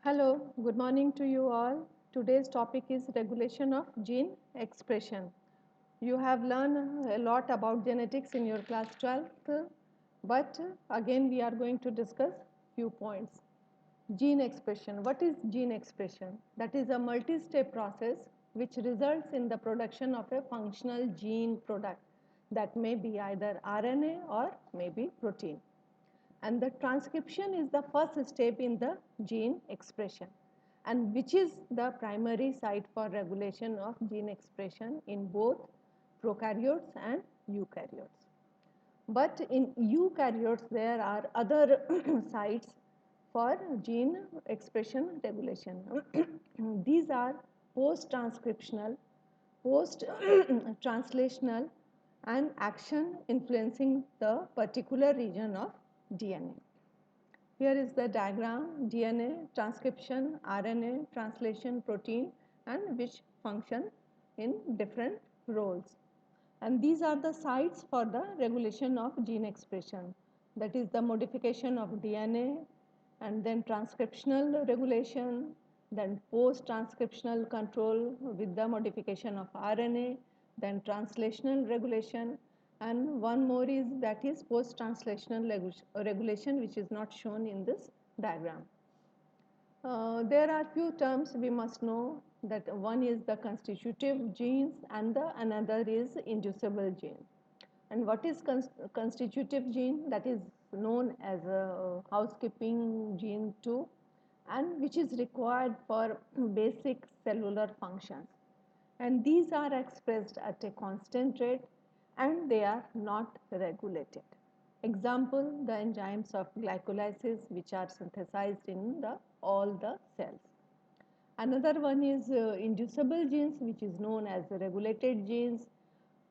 Hello, good morning to you all. Today's topic is regulation of gene expression. You have learned a lot about genetics in your class 12th, but again we are going to discuss few points. Gene expression. What is gene expression? That is a multi-step process which results in the production of a functional gene product that may be either RNA or maybe protein. And the transcription is the first step in the gene expression, and which is the primary site for regulation of gene expression in both prokaryotes and eukaryotes. But in eukaryotes there are other sites for gene expression regulation. These are post-transcriptional, post-translational and action influencing the particular region of DNA. Here is the diagram: DNA, transcription, RNA, translation, protein, and which function in different roles. And these are the sites for the regulation of gene expression. That is the modification of DNA, and then transcriptional regulation, then post-transcriptional control with the modification of RNA, then translational regulation, and one more is that is post-translational regulation, which is not shown in this diagram. There are few terms we must know, that one is the constitutive genes and the another is inducible gene. And what is constitutive gene? That is known as a housekeeping gene 2, and which is required for basic cellular functions. And these are expressed at a constant rate and they are not regulated. Example, the enzymes of glycolysis, which are synthesized in all the cells. Another one is inducible genes, which is known as regulated genes,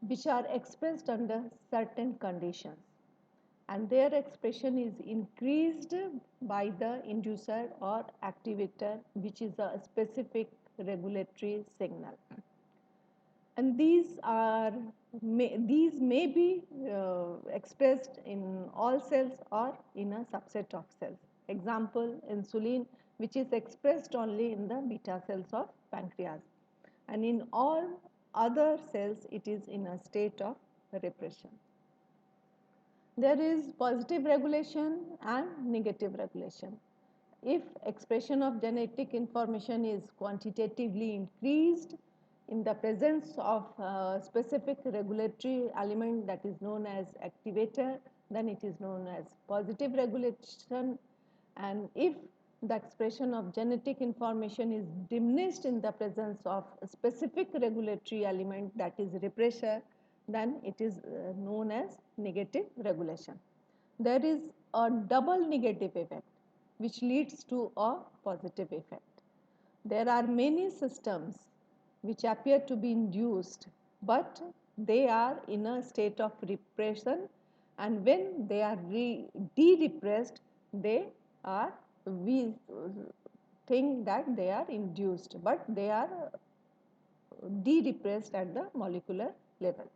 which are expressed under certain conditions, and their expression is increased by the inducer or activator, which is a specific regulatory signal. And these may be expressed in all cells or in a subset of cells. Example, insulin, which is expressed only in the beta cells of pancreas, and in all other cells it is in a state of repression. There is positive regulation and negative regulation. If expression of genetic information is quantitatively increased in the presence of a specific regulatory element that is known as activator, then it is known as positive regulation. And if the expression of genetic information is diminished in the presence of a specific regulatory element, that is repressor, then it is known as negative regulation. There is a double negative effect which leads to a positive effect. There are many systems which appear to be induced, but they are in a state of repression, and when they are de-repressed, we think that they are induced, but they are de-repressed at the molecular level.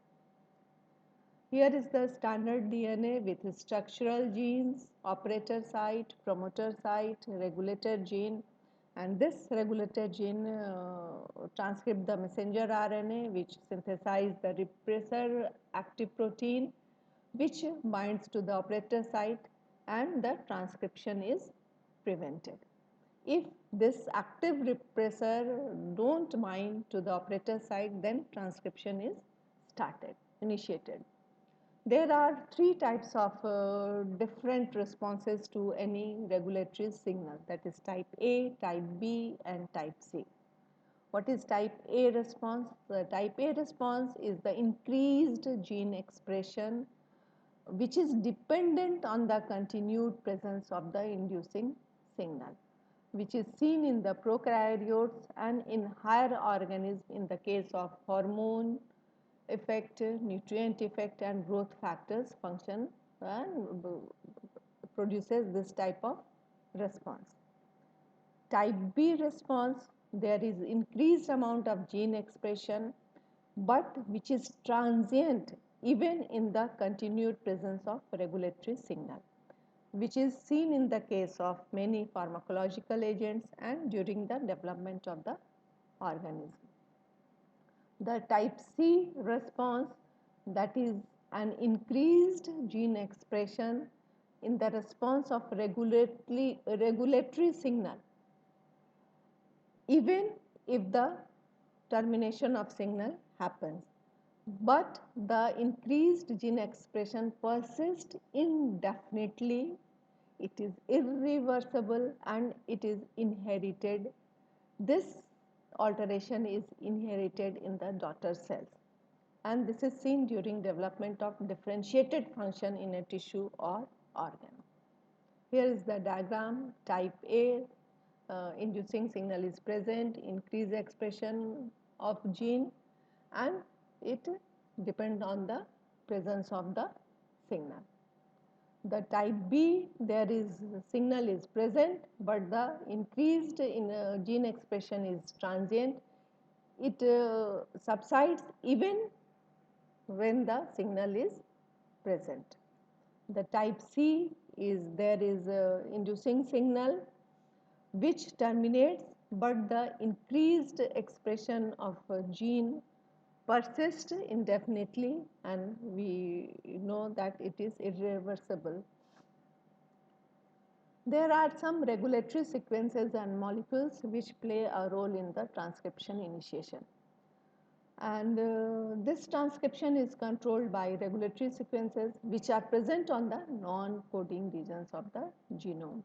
Here is the standard DNA with structural genes, operator site, promoter site, regulator gene, and this regulator gene transcript the messenger RNA, which synthesize the repressor active protein, which binds to the operator site, and the transcription is prevented. If this active repressor don't bind to the operator site, then transcription is initiated. There are three types of different responses to any regulatory signal, that is type A, type B and type C. What is type A response? The type A response is the increased gene expression which is dependent on the continued presence of the inducing signal, which is seen in the prokaryotes and in higher organisms in the case of hormone effect, nutrient effect and growth factors function and produces this type of response. Type B response, there is increased amount of gene expression, but which is transient even in the continued presence of regulatory signal. which is seen in the case of many pharmacological agents and during the development of the organism. The type C response, that is an increased gene expression in the response of regulatory signal, even if the termination of signal happens, but the increased gene expression persists indefinitely, it is irreversible and it is inherited. This alteration is inherited in the daughter cells, and this is seen during development of differentiated function in a tissue or organ. Here is the diagram. Type A, inducing signal is present, increased expression of gene, and it depends on the presence of the signal. The type B, there is signal is present, but the increased in gene expression is transient. It subsides even when the signal is present. The type C is there is inducing signal which terminates, but the increased expression of a gene persists indefinitely, and we know that it is irreversible. There are some regulatory sequences and molecules which play a role in the transcription initiation. And this transcription is controlled by regulatory sequences which are present on the non-coding regions of the genome.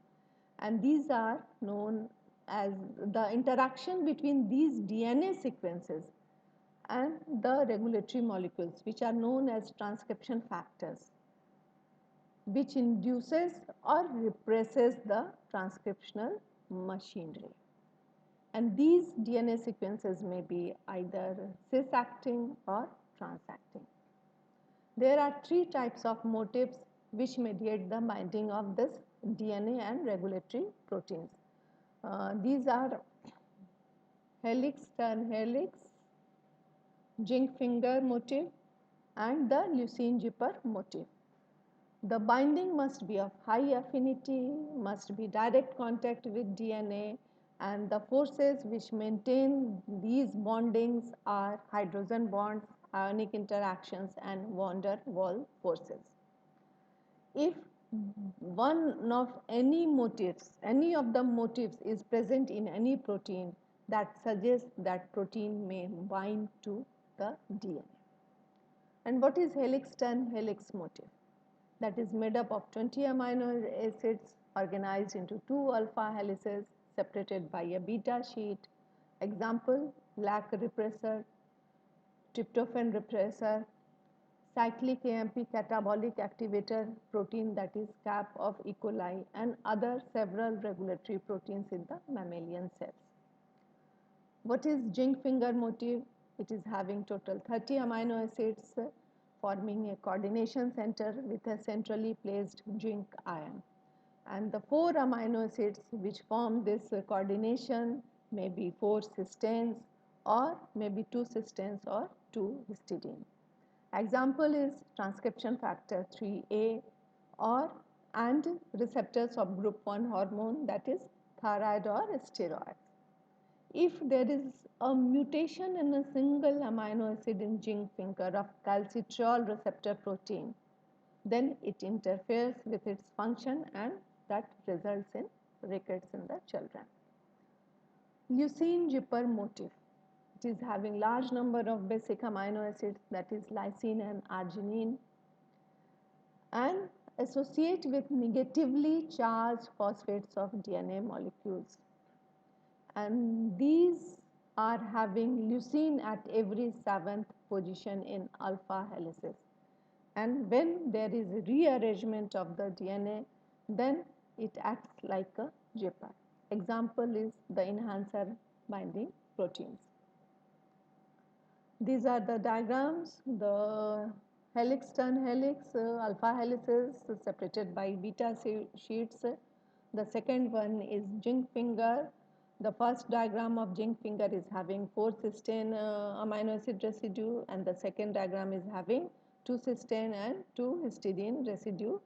And these are known as the interaction between these DNA sequences and the regulatory molecules, which are known as transcription factors, which induces or represses the transcriptional machinery. And these DNA sequences may be either cis-acting or trans-acting. There are three types of motifs which mediate the binding of this DNA and regulatory proteins. These are Helix-turn-helix, zinc finger motif, and the leucine zipper motif. The binding must be of high affinity, must be direct contact with DNA, and the forces which maintain these bondings are hydrogen bonds, ionic interactions, and van der Waals forces. If one of any of the motifs is present in any protein, that suggests that protein may bind to the DNA. And what is helix-turn-helix motif? That is made up of 20 amino acids organized into 2 alpha helices separated by a beta sheet. Example, lac repressor, tryptophan repressor, cyclic AMP catabolic activator protein, that is cap of E. coli, and other several regulatory proteins in the mammalian cells. What is zinc finger motif? It is having total 30 amino acids forming a coordination center with a centrally placed zinc ion. And the 4 amino acids which form this coordination may be 4 cysteines or maybe 2 cysteines or 2 histidine. Example is transcription factor 3A or and receptors of group 1 hormone, that is thyroid or steroid. If there is a mutation in a single amino acid in zinc finger of calcitriol receptor protein, then it interferes with its function and that results in rickets in the children. Leucine zipper motif. It is having large number of basic amino acids, that is lysine and arginine, and associate with negatively charged phosphates of DNA molecules. And these are having leucine at every 7th position in alpha helices. And when there is a rearrangement of the DNA, then it acts like a zipper. Example is the enhancer binding proteins. These are the diagrams. The helix-turn-helix alpha helices separated by beta sheets. The second one is zinc finger. The first diagram of zinc finger is having 4 cysteine amino acid residue, and the second diagram is having 2 cysteine and 2 histidine residue,